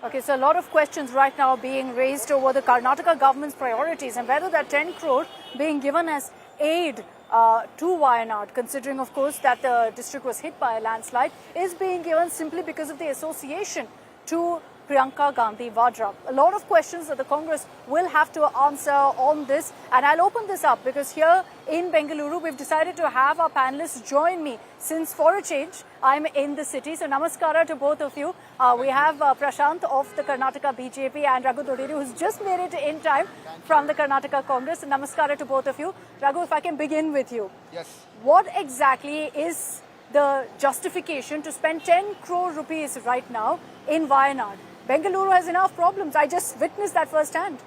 Okay, so a lot of questions right now being raised over the Karnataka government's priorities and whether that 10 crore being given as aid to Wayanad, considering of course that the district was hit by a landslide, is being given simply because of the association to Priyanka Gandhi Vadra. A lot of questions that the Congress will have to answer on this, and I'll open this up because here in Bengaluru we've decided to have our panelists join me, since for a change I'm in the city. So namaskara to both of you. We have Prashant of the Karnataka BJP and Raghu Dodiri, who's just made it in time from the Karnataka Congress. Namaskara to both of you. Raghu, if I can begin with you. Yes. What exactly is the justification to spend 10 crore rupees right now in Wayanad? Bengaluru has enough problems. I just witnessed that firsthand.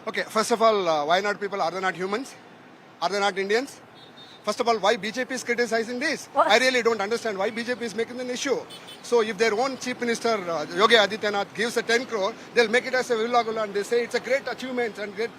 Okay, first of all, Wayanad people, are they not humans? Are they not Indians? First of all, why BJP is criticizing this? What? I really don't understand why BJP is making an issue. So if their own Chief Minister, Yogi Adityanath, gives a 10 crore, they'll make it as a villagula and they say it's a great achievement and great,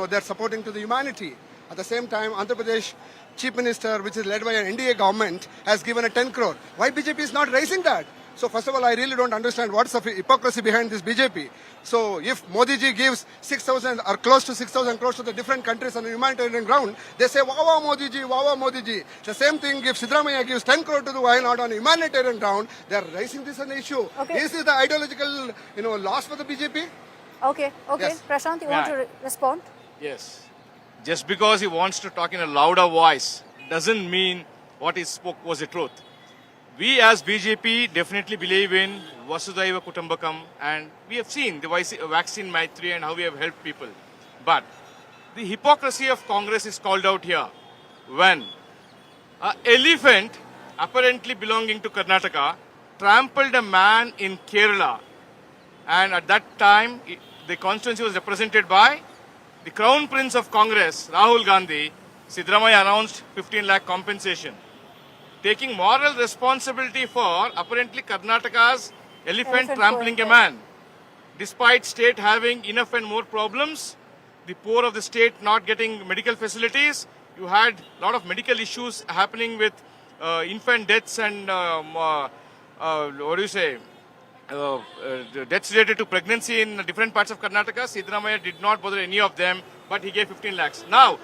they're supporting to the humanity. At the same time, Andhra Pradesh Chief Minister, which is led by an NDA government, has given a 10 crore. Why BJP is not raising that? So first of all, I really don't understand what's the hypocrisy behind this BJP. So if Modi ji gives 6,000 or close to 6,000 crores to the different countries on the humanitarian ground, they say, wow, wow, Modi ji, wow, wow, Modi ji. The same thing, if Siddaramaiah gives 10 crore to the Wayanad on humanitarian ground, they are raising this as an issue. Okay. Is this the ideological, loss for the BJP? Okay. Yes. Prashant, you want to respond? Yes. Just because he wants to talk in a louder voice doesn't mean what he spoke was the truth. We as BJP definitely believe in Vasudhaiva Kutumbakam, and we have seen the vaccine Maitri and how we have helped people. But the hypocrisy of Congress is called out here when an elephant apparently belonging to Karnataka trampled a man in Kerala, and at that time the constituency was represented by the Crown Prince of Congress, Rahul Gandhi. Siddaramaiah announced 15 lakh compensation, taking moral responsibility for apparently Karnataka's elephant trampling a man. Despite state having enough and more problems, the poor of the state not getting medical facilities, you had a lot of medical issues happening with infant deaths and deaths related to pregnancy in different parts of Karnataka. Siddaramaiah did not bother any of them, but he gave 15 lakhs. Now,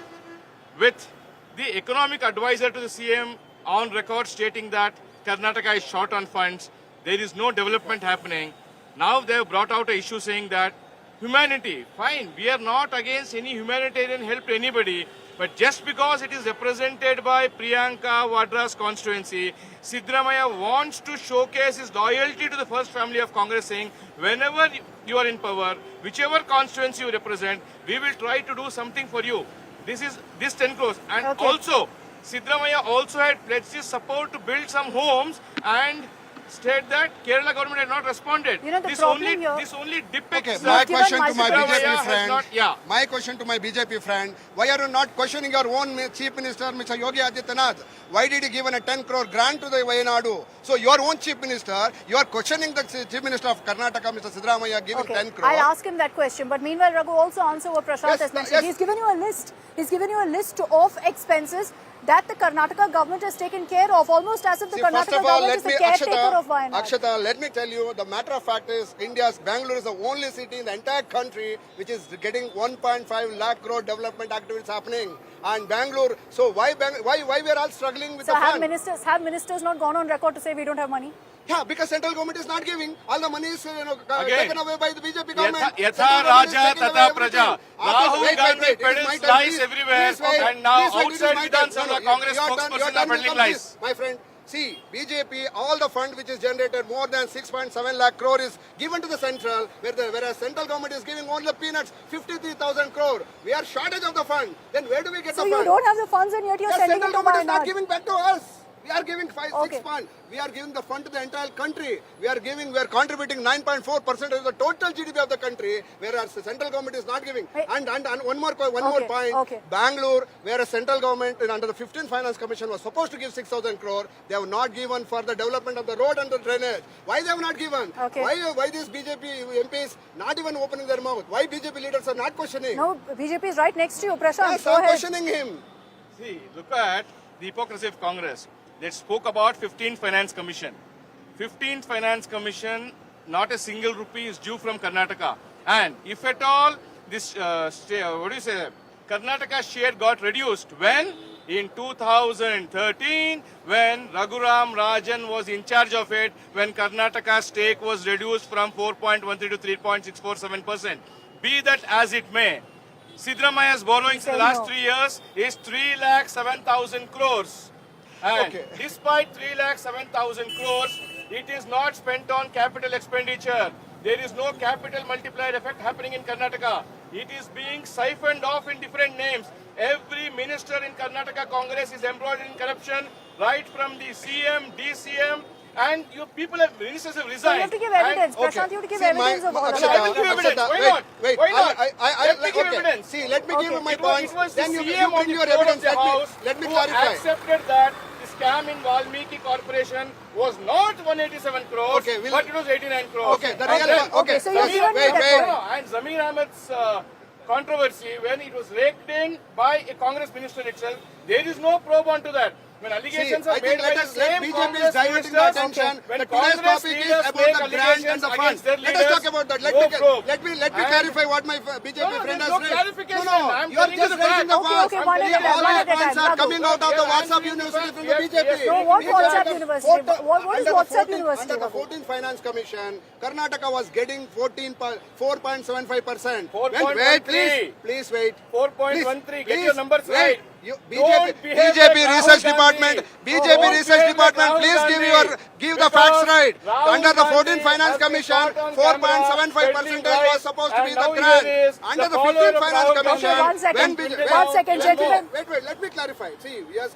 with the economic advisor to the CM on record stating that Karnataka is short on funds, there is no development happening. Now they have brought out an issue saying that humanity, fine, we are not against any humanitarian help to anybody, but just because it is represented by Priyanka Vadra's constituency, Siddaramaiah wants to showcase his loyalty to the first family of Congress, saying whenever you are in power, whichever constituency you represent, we will try to do something for you. This 10 crores. And also, Siddaramaiah also had pledged his support to build some homes and state that Kerala government had not responded. This only depicts Okay, my question to my Siddaramaiah BJP has friend. not- My question to my BJP friend: why are you not questioning your own Chief Minister, Mr. Yogi Adityanath? Why did he give a 10 crore grant to the Wayanadu? So your own Chief Minister, you are questioning the Chief Minister of Karnataka, Mr. Siddaramaiah, giving 10 crore. I'll ask him that question. But meanwhile, Raghu, also answer what Prashant has mentioned. Yes. He's given you a list. He's given you a list of expenses that the Karnataka government has taken care of, almost as if the Karnataka government is the caretaker of Wayanad. Akshata, let me tell you, the matter of fact is, Bangalore is the only city in the entire country which is getting 1.5 lakh crore development activities happening. And Bangalore, so why we are all struggling with So the have fund? ministers not gone on record to say we don't have money? Yeah, because central government is not giving. All the money is taken away by the BJP government. Yatha Central government is Raja taking away Tata everything. Praja. Rahul Wait, Gandhi it is my peddles turn, lies please. everywhere, Please wait. and now Please wait, it is outside my Vidhan turn. Sabha, No, Congress your turn, spokesperson your are turn will peddling come, lies. please. My friend, see, BJP, all the fund which is generated more than 6.7 lakh crore is given to the central, whereas central government is giving only peanuts, 53,000 crore. We are shortage of the fund. Then where do we get So the you fund? don't have the funds and yet you're Yes, sending central it to government is not Wayanad. giving back to us. We are giving 5-6 Okay. fund. We are giving the fund to the entire country. We are contributing 9.4% of the total GDP of the country, whereas the central government is not giving. Hey. And one more point. Okay. Bangalore, where a central government under the 15th Finance Commission was supposed to give 6,000 crore, they have not given for the development of the road and the drainage. Why they have not given? Okay. Why these BJP MPs not even opening their mouth? Why BJP leaders are not questioning? No, BJP is right next to you. Prashant, Yes, go I'm ahead. questioning him. See, look at the hypocrisy of Congress. They spoke about 15th Finance Commission. 15th Finance Commission not a single rupee is due from Karnataka. And if at all this, Karnataka share got reduced when? In 2013, when Raghuram Rajan was in charge of it, when Karnataka's stake was reduced from 4.13 to 3.647%. Be that as it may, Siddaramaya's borrowings in the last 3 years is 3,07,000 crores. And Okay. despite 3,07,000 crores, it is not spent on capital expenditure. There is no capital multiplier effect happening in Karnataka. It is being siphoned off in different names. Every minister in Karnataka Congress is embroiled in corruption, right from the CM, DCM, and your people have, ministers have So resigned. you have to give evidence. And- Prashant, you have to give See, evidence of all of I Akshata, that. will give evidence. Akshata, Why wait, not? wait. Why not? Let me give okay. evidence. See, let me give you my It was points. the Then you CM on bring the your floor of evidence. the House Let me who clarify. accepted that the scam in Valmiki Corporation was not 187 crores, Okay, we'll- but it was 89 crores. Okay, the And real then- one. Okay, so you're wait, given me wait, that wait. point. No, and Zamir Ahmed's controversy, when it was raked in by a Congress minister itself, there is no probe onto that. When allegations See, are I made think by let the us let same BJP is Congress diverting the ministers, attention. when The today's Congress topic is leaders about make the grant and the allegations fund. against their Let us leaders, talk about that. no probe. Let me And- clarify what my BJP No, friend there's has no raised. clarification. No, I'm you are telling just you the raising the facts. facts. Okay, one at a telling you time, All one the at a points time. are Raghu. coming out of the You're WhatsApp answering the University facts. from the Yes, BJP. yes. No, what It is WhatsApp under University? 14 What is under the WhatsApp 14 University, Under the Raghu? 14th Finance Commission, Karnataka was getting 4.75%. 4.13. Please wait. 4.13. Get Please, your numbers wait. right. BJP Don't behave like Rahul Research Gandhi. Department, BJP Don't Research behave like Department, Rahul please Gandhi. give the Because facts right. Rahul Under the 14th Gandhi Finance has been Commission, caught on camera 4.75% peddling was supposed to be and the now here grant. is Under the the follower 15th of Finance Rahul Commission, Gandhi. One second. when One second, gentlemen. Wait, let me clarify. See, yes,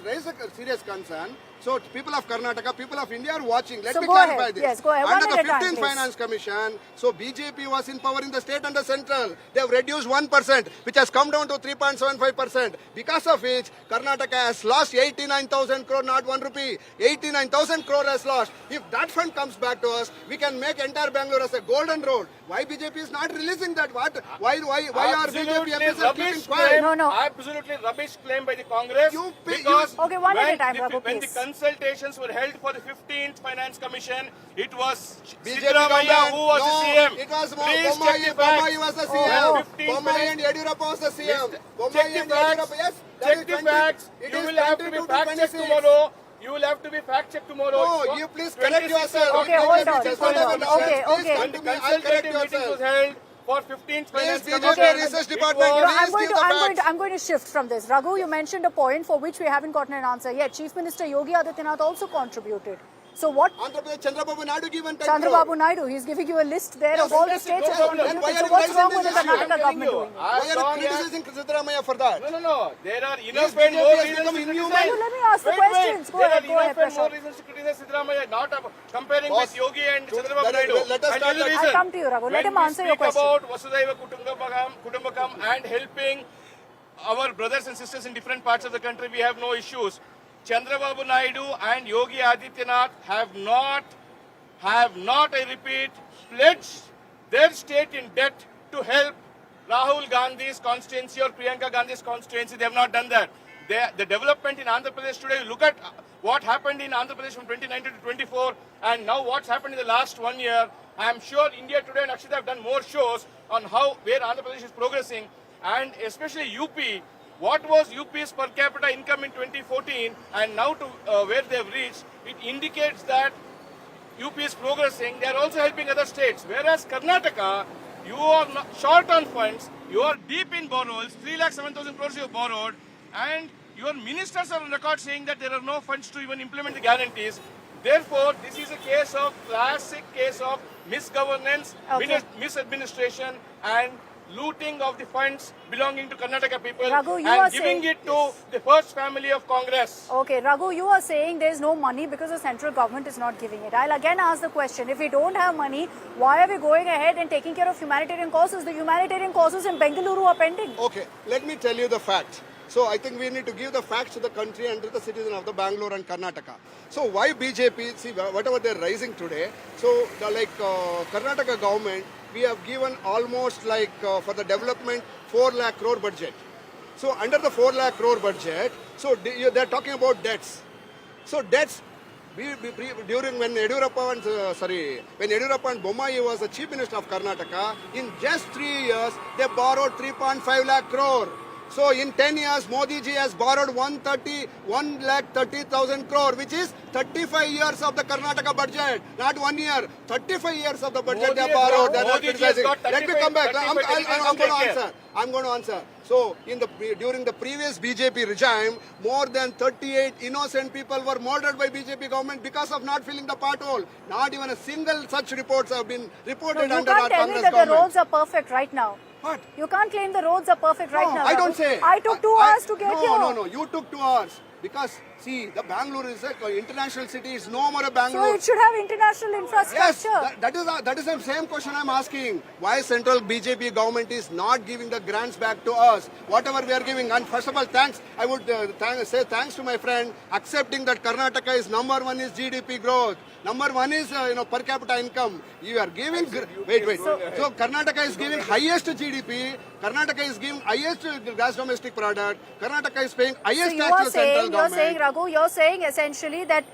raised a serious concern. So people of Karnataka, people of India are watching. Let So me go clarify ahead. this. Yes, go ahead. One Under at the a time, 15th please. Finance Commission, so BJP was in power in the state and the central. They have reduced 1%, which has come down to 3.75%. Because of which, Karnataka has lost 89,000 crore, not 1 rupee. 89,000 crore has lost. If that fund comes back to us, we can make entire Bangalore as a golden road. Why BJP is not releasing that? What? Why are BJP MPs keeping quiet? No. Absolutely rubbish claim by the Congress. You- because Okay, one at a when time, the- Raghu, when the please. consultations were held for the 15th Finance Commission, it was BJP Siddaramaiya government. who was No, the CM. it was Please check Bommai. the facts. Bommai was the When CM. 15th Bommai and Yediyurappa was the CM. Bommai Check the and facts. Yediyurappa, yes. that Check is the 20 facts. it You is will have to be 22 fact checked 26. tomorrow. You will have to be fact checked tomorrow. No, you please correct 26 yourself. Okay, hold on, Just hold whatever on. nonsense, Okay, please okay. come When to the me, I'll correct consultative meeting yourself. was held for 15th Finance BJP Commission, Research it Department, was- No, I'm please going give to the I'm going facts. to I'm going to shift from this. Raghu, you mentioned a point for which we haven't gotten an answer yet. Chief Minister Yogi Adityanath also contributed. So what? Andhra Pradesh, Chandrababu Naidu given 10 Chandrababu Naidu, he's giving you a list there of all the Yes, states no that problem. contributed. Why are So you what's raising wrong this with the issue? Karnataka I'm telling government you, doing it? as Why are you long as- criticizing Siddaramaiya for that? No. There are This enough and BJP more has reasons become to inhuman. criticize. Raghu, let me ask the questions. Go There ahead, are go ahead, enough and more Prashant. reasons to criticize Siddaramaiya, not comparing Boss, with Yogi and Chandrababu let- Naidu. let us I'll tell you the start- I'll reason. come to you, Raghu. Let When him we answer your speak question. about Vasudhaiva Kutumbakam and helping our brothers and sisters in different parts of the country, we have no issues. Chandrababu Naidu and Yogi Adityanath have not, I repeat, pledged their state in debt to help Rahul Gandhi's constituency or Priyanka Gandhi's constituency. They have not done that. The development in Andhra Pradesh today, look at what happened in Andhra Pradesh from 2019 to 24 and now what's happened in the last 1 year. I am sure India Today and Akshita have done more shows on where Andhra Pradesh is progressing, and especially UP. What was UP's per capita income in 2014 and now to where they have reached, it indicates that UP is progressing. They are also helping other states. Whereas Karnataka, you are not short on funds, you are deep in borrowals, 3,07,000 crores you have borrowed, and your ministers are on record saying that there are no funds to even implement the guarantees. Therefore, this is a classic case of misgovernance, Okay. misadministration, and looting of the funds belonging to Karnataka people Raghu, you are and giving saying- it to the first family of Congress. Okay, Raghu, you are saying there's no money because the central government is not giving it. I'll again ask the question, if we don't have money, why are we going ahead and taking care of humanitarian causes? The humanitarian causes in Bengaluru are pending. Okay, let me tell you the facts. So I think we need to give the facts to the country and to the citizen of the Bangalore and Karnataka. So why BJP, see whatever they're raising today, so Karnataka government, we have given almost for the development 4 lakh crore budget. So under the 4 lakh crore budget, so they're talking about debts. So debts, During when when Yediyurappa and Bommai was the Chief Minister of Karnataka, in just 3 years, they borrowed 3.5 lakh crore. So in 10 years, Modi ji has borrowed 1,30,000 crore, which is 35 years of the Karnataka budget. Not 1 year, 35 years of the budget they borrowed. They are not criticizing. Let me come back. I'm going to answer. So during the previous BJP regime, more than 38 innocent people were murdered by BJP government because of not filling the pothole. Not even a single such reports have been reported No, you under our can't tell me Congress that the government. roads are perfect right now. What? You can't claim the roads are perfect right now. I don't Raghu. say. I took 2 hours to get here. No. You took 2 hours. Because, see, the Bangalore is an international city. It's no more a So Bangalore. it should have international infrastructure. Yes, that is the same question I'm asking. Why central BJP government is not giving the grants back to us? Whatever we are giving. And first of all, thanks. I would say thanks to my friend accepting that Karnataka is number one is GDP growth. Number one is per capita income. You are giving wait. So Karnataka is giving highest GDP. Karnataka is giving highest gross domestic product. Karnataka is paying highest So tax to the central you're saying, government. Raghu, you're saying essentially that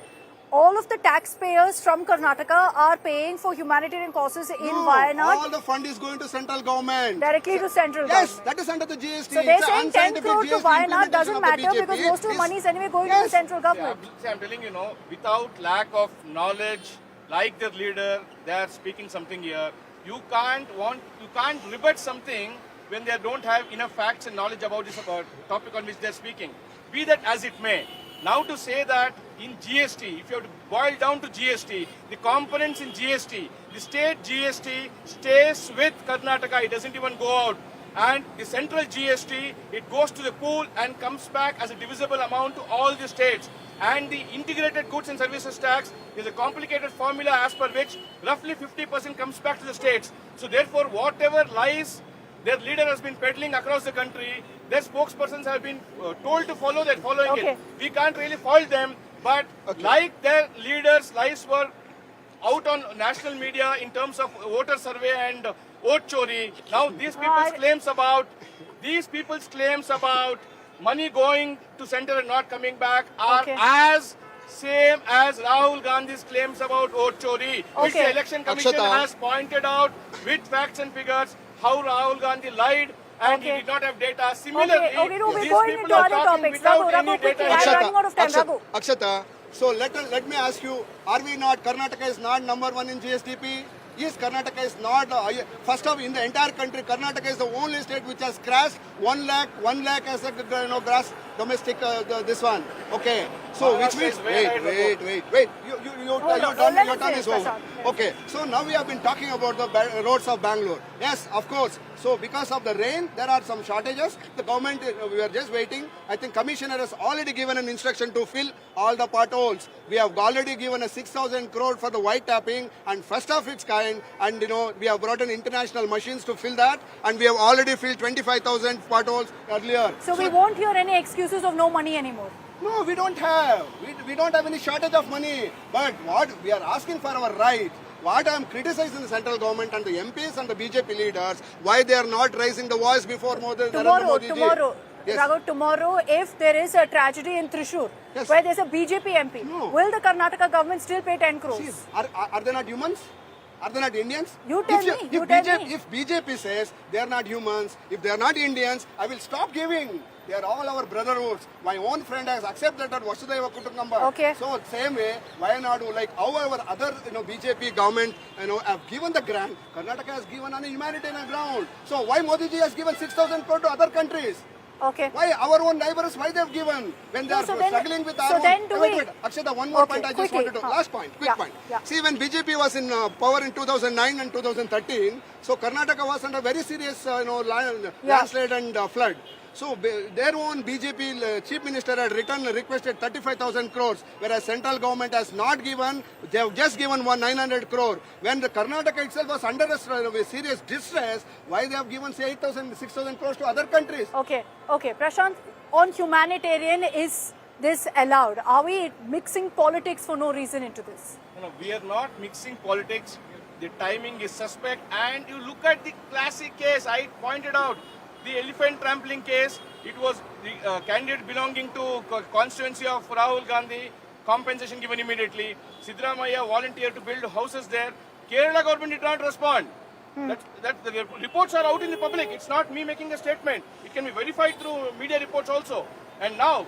all of the taxpayers from Karnataka are paying for humanitarian causes in No, Wayanad all the fund is going to central government. directly to central Yes, government. that is under the GST. So they're It's an saying 10 unscientific crore to GST Wayanad implementation doesn't of the matter BJP. because most of the money is anyway going to Yes. the central government. I'm telling you, without lack of knowledge, like their leader, they are speaking something here. You can't rebut something when they don't have enough facts and knowledge about this topic on which they're speaking. Be that as it may. Now to say that in GST, if you have to boil down to GST, the components in GST, the state GST stays with Karnataka, it doesn't even go out. And the central GST, it goes to the pool and comes back as a divisible amount to all the states. And the integrated goods and services tax is a complicated formula as per which roughly 50% comes back to the states. So therefore, whatever lies their leader has been peddling across the country, their spokespersons have been told to follow that, following Okay. it. We can't really fault them, but like their leaders' lies were out on national media in terms of voter survey and vote chori. Now these people's claims about money going to center and not coming back are Okay. as same as Rahul Gandhi's claims about vote chori, which Okay. the election commission Akshata. has pointed out with facts and figures how Rahul Gandhi lied and Okay. he did not have data. Similarly, Okay, no, we're these going people into are other talking topics. without Raghu, any quickly, data. I'm running out of time. Raghu. Akshata, so let me ask you, are we not, Karnataka is not number one in GSDP? Yes, Karnataka is not, first of in the entire country, Karnataka is the only state which has crashed 1 lakh as a gross domestic, this one. Okay, so which means, wait, your turn is over. Okay, so now we have been talking about the roads of Bangalore. Yes, of course. So because of the rain, there are some shortages. The government, we are just waiting. I think commissioner has already given an instruction to fill all the potholes. We have already given a 6,000 crore for the white tapping and first of its kind. And we have brought in international machines to fill that. And we have already filled 25,000 potholes earlier. So we won't hear any excuses of no money anymore. No, we don't have. We don't have any shortage of money. But what we are asking for our right. What I am criticizing the central government and the MPs and the BJP leaders, why they are not raising the voice before Narendra Modi ji. Tomorrow, Yes. Raghu, tomorrow, if there is a tragedy in Thrissur, Yes. where there's a BJP MP, No. will the Karnataka government still pay 10 crores? See, are they not humans? Are they not Indians? You tell me, you tell me. If BJP says they are not humans, if they are not Indians, I will stop giving. They are all our brotherhoods. My own friend has accepted that Vasudhaiva Kutumbakam. Okay. So same way, Wayanadu, like our other BJP government have given the grant. Karnataka has given on a humanitarian ground. So why Modi ji has given 6,000 crore to other countries? Okay. Why our own neighbors? Why they have given when they No, are so then- struggling with so our own? then do Wait, we- Akshata, one more Okay, point I just quickly, wanted to. Last point, quick yeah, point. yeah. See, when BJP was in power in 2009 and 2013, so Karnataka was under very serious, landslide and flood. So their own BJP chief minister had requested 35,000 crores, whereas central government has not given. They have just given 900 crore. When the Karnataka itself was under a serious distress, why they have given say 8,000, 6,000 crores to other countries? Okay. Prashant, on humanitarian, is this allowed? Are we mixing politics for no reason into this? No, we are not mixing politics. The timing is suspect. And you look at the classic case I pointed out, the elephant trampling case. It was the candidate belonging to constituency of Rahul Gandhi. compensation given immediately. Siddaramaiah volunteered to build houses there. Kerala government did not respond. The reports are out in the public. It's not me making a statement. It can be verified through media reports also. And now,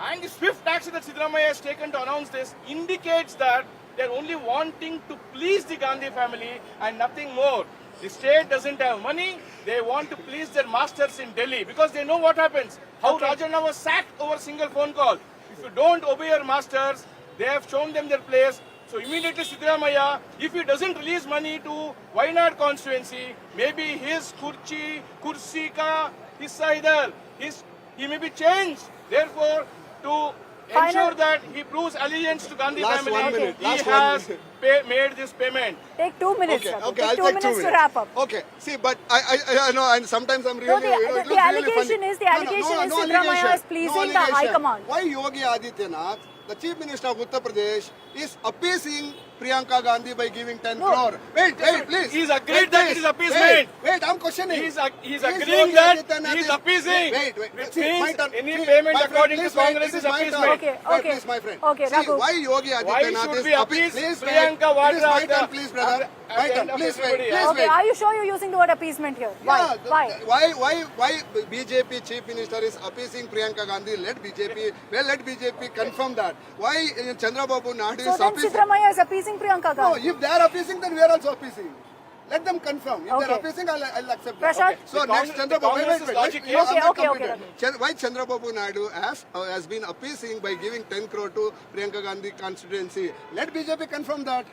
and the swift action that Siddaramaiah has taken to announce this indicates that they're only wanting to please the Gandhi family and nothing more. The state doesn't have money. They want to please their masters in Delhi because they know what happens. How Rajanna was sacked over a single phone call. If you don't obey your masters, they have shown them their place. So immediately Siddaramaiah, if he doesn't release money to Wayanad constituency, maybe his kursi ka hissa idhar, he may be changed. Therefore, to ensure that he proves allegiance to Gandhi Last family, 1 minute. he Last 1 has minute. made this payment. Take 2 minutes. Okay, Raghu. okay, Take I'll 2 take 2 minutes minutes. to wrap up. Okay, see, but I know, and sometimes I'm really, No, the it looks the really allegation funny. is Siddaramaiah allegation. is pleasing the High allegation. Command. Why Yogi Adityanath, the Chief Minister of Uttar Pradesh, is appeasing Priyanka Gandhi by giving 10 crore? Wait, please. He's agreed Wait, that please. it is appeasement. Wait, I'm questioning. He's Is agreeing Yogi that Adityanath he's is- appeasing. Wait. Which See, my means turn. any See, payment my friend, according to please wait, Congress this is my turn. appeasement. Okay, Wait, okay. please, my friend. Okay, See, Raghu. why Yogi Why Adityanath should is we appease please wait. Priyanka It is my Vadra turn, please, brother. at My the turn, end of please wait. everybody? Please Okay, wait. are you sure you're using the word appeasement here? Why? Why BJP Chief Minister is appeasing Priyanka Gandhi? Let BJP confirm that. Why Chandrababu Naidu So is then appeasing? Siddaramaiah is appeasing Priyanka No, Gandhi. if they are appeasing, then we are also appeasing. Let them confirm. If Okay. they are appeasing, I'll accept that. Prashant? So The next, Congress- Chandrababu, the Congress is logic here. Okay, I'm not okay, completed. Raghu. Why Chandrababu Naidu has been appeasing by giving 10 crore to Priyanka Gandhi constituency? Let BJP confirm that.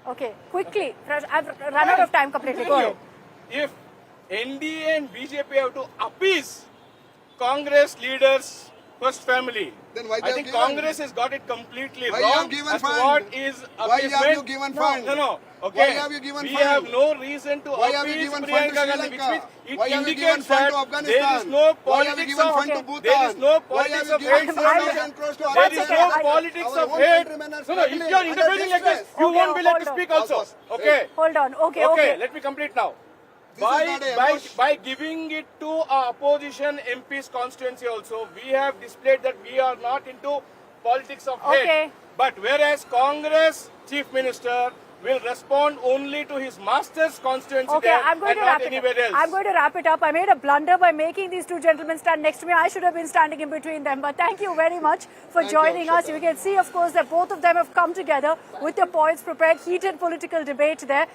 Okay, quickly. I've run out of time completely. Go ahead. If NDA and BJP have to appease Congress leaders' first family, Then why they I have think given- Congress has got it completely Why you wrong have given as to fund? what is appeasement. Why have you given fund? No. Okay. Why have you given we fund? have no reason to Why have you appease given fund to Priyanka Sri Gandhi, which Lanka? means it Why have you given indicates fund that to Afghanistan? there is no Why have you politics given of fund to Okay. Bhutan? there is no Why politics have you of given hate. 7,000 crores to There is okay, no I- politics our of own hate. countrymen are No, if struggling you are under interpreting like this, distress. you Okay, won't be let to hold on. speak also. Of course. Okay. Hold on. Okay. Let me complete now. This is not a emotion. By giving it to our opposition MP's constituency also, we have displayed that we are not into politics of hate. Okay. But whereas Congress Chief Minister will respond only to his master's constituency Okay, there I'm going and to not wrap it anywhere up. else. I'm going to wrap it up. I made a blunder by making these two gentlemen stand next to me. I should have been standing in between them. But thank you very much for Thank you, joining us. Akshata. You can see, of course, that both of them have come together with their points prepared. Heated political debate there.